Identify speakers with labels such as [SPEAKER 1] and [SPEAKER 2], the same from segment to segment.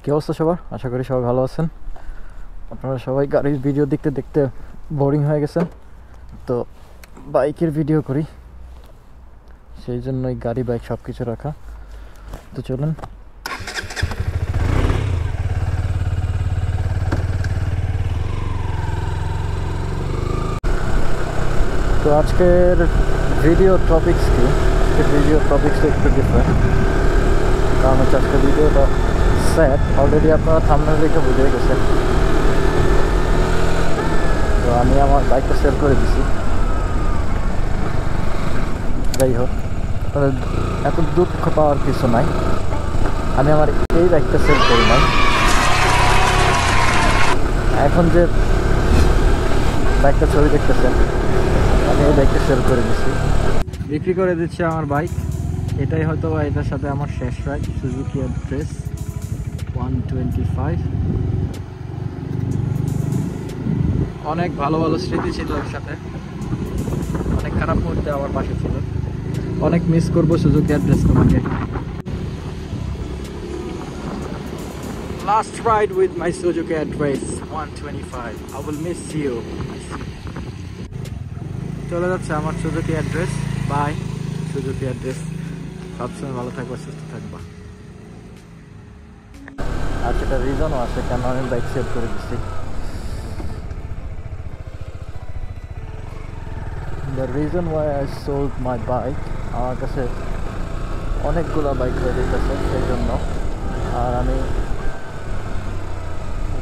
[SPEAKER 1] কি অবস্থা সবার? আশা করি সবাই ভালো আছেন। আপনারা সবাই গাড়ির ভিডিও দেখতে দেখতে বোরিং হয়ে গেছেন, তো বাইকের ভিডিও করি, সেই জন্যই গাড়ি বাইক সব কিছু রাখা। তো চলুন। তো আজকের ভিডিও টপিক্স কি? আজকের ভিডিও টপিক্সটা একটু ডিফারেন্ট, কারণ হচ্ছে আজকের ভিডিওটা স্যাড। অলরেডি আপনারা থাম্বনেল দেখে বুঝে গেছেন। তো আমি আমার বাইকটা সেল করে দিছি। যাই হোক, এত দুঃখ পাওয়ার কিছু নাই, আমি আমার এই বাইকটা সেল করি নাই। এখন যে বাইকটা ছবি দেখতেছেন, আমি এই বাইকটা সেল করে দিচ্ছি, বিক্রি করে দিচ্ছি আমার বাইক। এটাই হয়তো এটার সাথে আমার শেষ রাইড, সুজুকি অ্যাড্রেস 125। অনেক ভালো ভালো স্মৃতি ছিল ওর সাথে, অনেক খারাপ মুহূর্তে আমার পাশে ছিল। অনেক মিস করবো সুজুকি অ্যাড্রেস তোমাকে। Last ride with my Suzuki Address 125. I will miss you. চলে যাচ্ছে আমার Suzuki address. Bye Suzuki address. সবসময় ভালো থাকবা, সুস্থ থাকবা। আর সেটা রিজনও আছে কেন আমি বাইক সেল করে দিচ্ছি। The reason why I sold my bike, আমার কাছে অনেকগুলো বাইক হয়ে যেতেছে সেই জন্য। আর আমি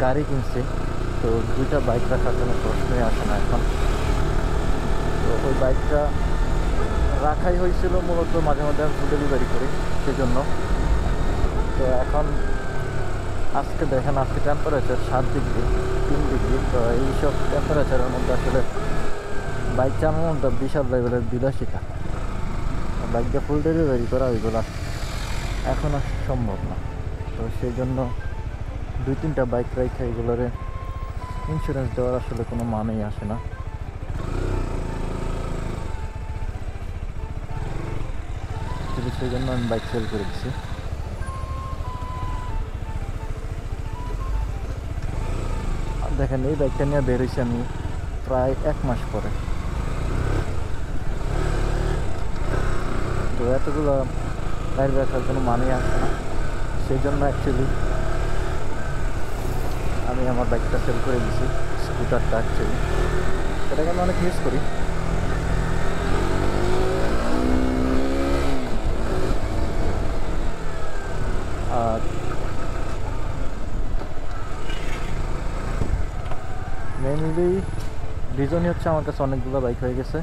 [SPEAKER 1] গাড়ি কিনছি, তো দুইটা বাইক রাখার কোনো প্রশ্নই আসে না এখন। তো ওই বাইকটা রাখাই হয়েছিল মূলত মাঝে মাঝে আমি ফুড ডেলিভারি করি সেই জন্য। তো এখন আজকে দেখেন, আজকে টেম্পারেচার 7 ডিগ্রি 3 ডিগ্রি। তো এইসব টেম্পারেচারের মধ্যে আসলে বাইক চালানোর মধ্যে বিশাল লেভেলের বিলাসিতা। বাইকটা ফুল ডেলিভারি করা ওইগুলো এখন আর সম্ভব না। তো সেই জন্য 2-3টা বাইক রেখে এগুলোরে ইন্স্যুরেন্স দেওয়ার আসলে কোনো মানেই আসে না। সেই জন্য আমি বাইক সেল করে দিচ্ছি। আর দেখেন, এই বাইকটা নিয়ে বের হয়েছি আমি প্রায় 1 মাস পরে। তো এতগুলো বাইক রাখার কোনো মানেই আসে না, সেই জন্য অ্যাকচুয়ালি আমি আমার বাইকটা সেল করে দিয়েছি, স্কুটারটা। অ্যাকচুয়ালি সেটাকে আমি অনেক মিস করি। আর মেইনলি রিজনই হচ্ছে আমার কাছে অনেকগুলো বাইক হয়ে গেছে,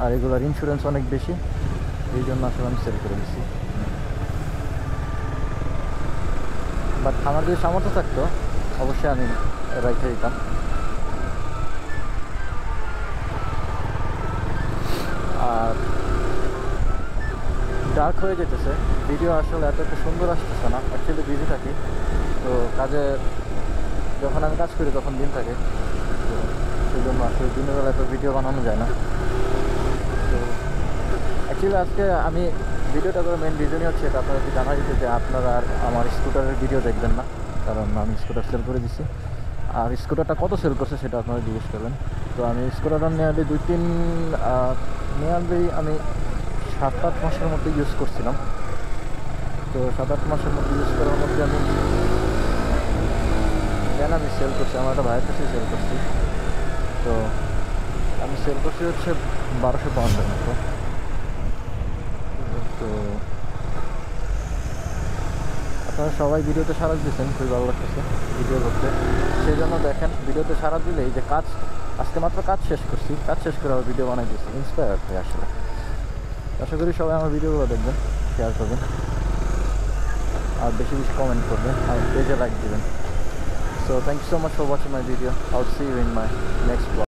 [SPEAKER 1] আর এগুলোর ইন্স্যুরেন্স অনেক বেশি, এই জন্য আসলে আমি সেল করে দিচ্ছি। বাট আমার যদি সামর্থ্য থাকতো অবশ্যই আমি রাইখে দিতাম। আর ডার্ক হয়ে যেতেছে, ভিডিও আসলে এত সুন্দর আসতেছে না। অ্যাকচুয়ালি বিজি থাকি, তো কাজে যখন আমি কাজ করি তখন দিন থাকে, তো সেই জন্য আসলে দিনের বেলা এত ভিডিও বানানো যায় না। তো অ্যাকচুয়ালি আজকে আমি ভিডিওটা করে মেন রিজনই হচ্ছে এটা, আপনারা জানা যেতে যে আপনারা আর আমার স্কুটারের ভিডিও দেখবেন না, কারণ আমি স্কুটার সেল করে দিচ্ছি। আর স্কুটারটা কত সেল করছে সেটা আপনারা জিজ্ঞেস করবেন। তো আমি স্কুটারটা নিয়ারলি আমি 7-8 মাসের মধ্যে ইউজ করছিলাম। তো 7-8 মাসের মধ্যে ইউজ করার মধ্যে আমি সেল করছি, আমার একটা ভাইয়ের কাছে সেল করছি। তো আমি সেল করছি হচ্ছে 1200 পাউন্ডের মতো। তো আপনারা সবাই ভিডিওতে সাড়া দিয়েছেন, খুবই ভালো লাগতেছে ভিডিও করতে। সেই জন্য দেখেন, ভিডিওতে সাড়া দিলে এই যে আজকে মাত্র কাজ শেষ করছি, কাজ শেষ করে আবার ভিডিও বানাই দিয়েছি ইন্সপায়ার হয়ে আসলে। আশা করি সবাই আমার ভিডিওগুলো দেখবেন, শেয়ার করবেন, আর বেশি বেশি কমেন্ট করবেন, আর পেজে লাইক দেবেন। So thank you so much for watching my video. I'll see you in my next vlog.